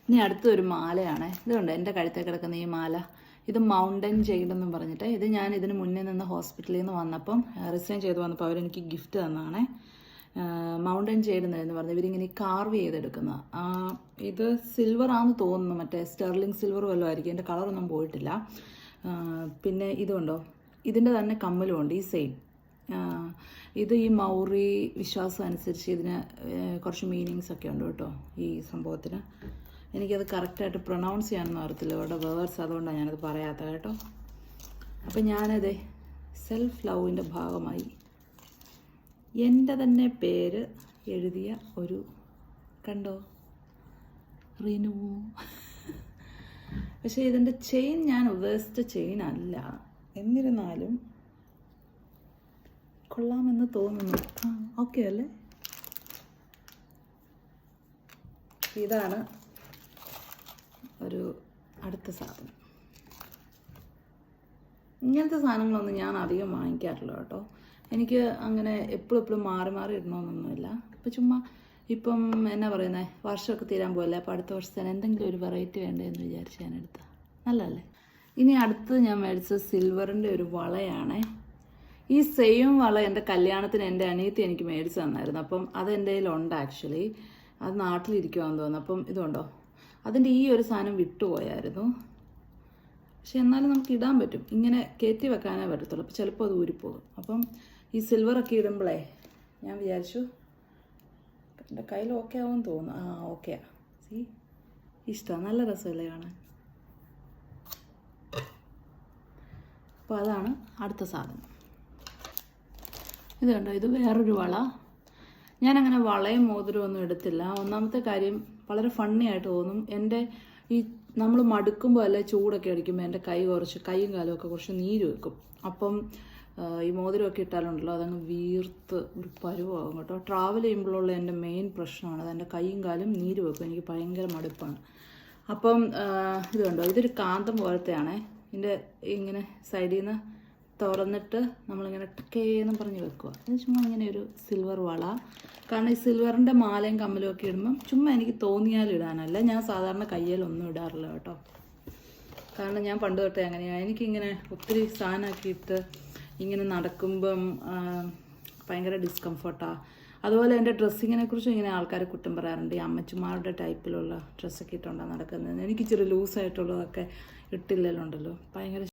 ഇനി അടുത്തൊരു മാലയാണ്. ഇതുണ്ട് എൻ്റെ കഴുത്തിൽ കിടക്കുന്ന ഈ മാല. ഇത് മൗണ്ടൻ ജെയ്ഡ് എന്നും പറഞ്ഞിട്ട്, ഇത് ഞാൻ ഇതിന് മുന്നേ നിന്ന് ഹോസ്പിറ്റലിൽ നിന്ന് വന്നപ്പം റിസൈൻ ചെയ്ത് വന്നപ്പോൾ അവരെനിക്ക് ഗിഫ്റ്റ് തന്നതാണേ. മൗണ്ടൻ ജെയ്ഡ് എന്ന് പറഞ്ഞു. ഇവരിങ്ങനെ കാർവ് ചെയ്തെടുക്കുന്ന ഇത് സിൽവർ ആണെന്ന് തോന്നുന്നു, മറ്റേ സ്റ്റെർലിംഗ് സിൽവർ വല്ലതും ആയിരിക്കും. എൻ്റെ കളറൊന്നും പോയിട്ടില്ല. പിന്നെ ഇതുണ്ടോ, ഇതിൻ്റെ തന്നെ കമ്മലും ഉണ്ട് ഈ സെയിം. ഇത് ഈ മൗറി വിശ്വാസം അനുസരിച്ച് ഇതിന് കുറച്ച് മീനിങ്സ് ഒക്കെ ഉണ്ട് കേട്ടോ ഈ സംഭവത്തിന്. എനിക്കത് കറക്റ്റായിട്ട് പ്രൊനൗൺസ് ചെയ്യാനൊന്നും അറിയത്തില്ല ഇവിടെ വേർഡ്സ്, അതുകൊണ്ടാണ് ഞാനത് പറയാത്തത് കേട്ടോ. അപ്പം ഞാനത് സെൽഫ് ലവിൻ്റെ ഭാഗമായി എൻ്റെ തന്നെ പേര് എഴുതിയ ഒരു, കണ്ടോ, റിനു. പക്ഷേ ഇതിൻ്റെ ചെയിൻ ഞാൻ ഉദ്ദേശിച്ച ചെയിൻ അല്ല, എന്നിരുന്നാലും കൊള്ളാമെന്ന് തോന്നുന്നു. ഓക്കെ അല്ലേ? ഇതാണ് ഒരു അടുത്ത സാധനം. ഇങ്ങനത്തെ സാധനങ്ങളൊന്നും ഞാൻ അധികം വാങ്ങിക്കാറില്ല കേട്ടോ. എനിക്ക് അങ്ങനെ എപ്പോഴും മാറി മാറി ഇടണമെന്നൊന്നുമില്ല. ഇപ്പം എന്നാ പറയുന്നത്, വർഷമൊക്കെ തീരാൻ പോകല്ലേ, അപ്പോൾ അടുത്ത വർഷത്തേന് എന്തെങ്കിലും ഒരു വെറൈറ്റി വേണ്ടേ എന്ന് വിചാരിച്ച് ഞാൻ എടുത്താൽ നല്ലതല്ലേ. ഇനി അടുത്ത് ഞാൻ മേടിച്ചത് സിൽവറിൻ്റെ ഒരു വളയാണേ. ഈ സെയിം വള എൻ്റെ കല്യാണത്തിന് എൻ്റെ അനിയത്തി എനിക്ക് മേടിച്ച് തന്നായിരുന്നു. അപ്പം അത് എൻ്റെ കയ്യിലുണ്ട് ആക്ച്വലി. അത് നാട്ടിലിരിക്കുവാന്ന് തോന്നുന്നു. അപ്പം ഇതുണ്ടോ, അതിൻ്റെ ഈ ഒരു സാധനം വിട്ടുപോയായിരുന്നു. പക്ഷെ എന്നാലും നമുക്ക് ഇടാൻ പറ്റും, ഇങ്ങനെ കയറ്റി വെക്കാനേ പറ്റത്തുള്ളൂ. അപ്പോൾ ചിലപ്പോൾ അത് ഊരിപ്പോകും. അപ്പം ഈ സിൽവറൊക്കെ ഇടുമ്പോഴേ ഞാൻ വിചാരിച്ചു എൻ്റെ കയ്യിൽ ഓക്കെ ആവുമെന്ന് തോന്നുന്നു. ഓക്കെയാ. ഇഷ്ടമാണ്, നല്ല രസമല്ലേ കാണാൻ. അപ്പോൾ അതാണ് അടുത്ത സാധനം. ഇത് കണ്ടോ, ഇത് വേറൊരു വള. ഞാനങ്ങനെ വളയും മോതിരവും ഒന്നും എടുത്തില്ല. ഒന്നാമത്തെ കാര്യം വളരെ ഫണ്ണി ആയിട്ട് തോന്നും. എൻ്റെ ഈ നമ്മൾ മടുക്കുമ്പോൾ അല്ലെ ചൂടൊക്കെ അടിക്കുമ്പോൾ എൻ്റെ കൈയും കാലും ഒക്കെ കുറച്ച് നീര് വെക്കും. അപ്പം ഈ മോതിരമൊക്കെ ഇട്ടാലുണ്ടല്ലോ അതങ്ങ് വീർത്ത് ഒരു പരുവാകും കേട്ടോ. ട്രാവൽ ചെയ്യുമ്പോഴുള്ള എൻ്റെ മെയിൻ പ്രശ്നമാണ് അത്, എൻ്റെ കൈയും കാലും നീര് വെക്കും. എനിക്ക് ഭയങ്കര മടുപ്പാണ്. അപ്പം ഇത് കണ്ടോ, ഇതൊരു കാന്തം പോലത്തെയാണേ. ഇതിൻ്റെ ഇങ്ങനെ സൈഡിൽ നിന്ന് തുറന്നിട്ട് നമ്മളിങ്ങനെ ടക്കേന്നും പറഞ്ഞ് വെക്കുക. അത് ചുമ്മാ ഇങ്ങനെ ഒരു സിൽവർ വള. കാരണം ഈ സിൽവറിൻ്റെ മാലയും കമ്മലും ഒക്കെ ഇടുമ്പം ചുമ്മാ എനിക്ക് തോന്നിയാലും ഇടാനല്ല. ഞാൻ സാധാരണ കയ്യിലൊന്നും ഇടാറില്ല കേട്ടോ. കാരണം ഞാൻ പണ്ട് തൊട്ടേ അങ്ങനെയാണ്. എനിക്കിങ്ങനെ ഒത്തിരി സാധനമൊക്കെ ഇട്ട് ഇങ്ങനെ നടക്കുമ്പം ഭയങ്കര ഡിസ്കംഫർട്ടാണ്. അതുപോലെ എൻ്റെ ഡ്രസ്സിങ്ങിനെ കുറിച്ച് ഇങ്ങനെ ആൾക്കാർ കുറ്റം പറയാറുണ്ട്. ഈ അമ്മച്ചിമാരുടെ ടൈപ്പിലുള്ള ഡ്രസ്സൊക്കെ ഇട്ടുകൊണ്ടാണ് നടക്കുന്നത്. എനിക്ക് ഇച്ചിരി ലൂസായിട്ടുള്ളതൊക്കെ ഇട്ടില്ലല്ലോ ഉണ്ടല്ലോ, ഭയങ്കര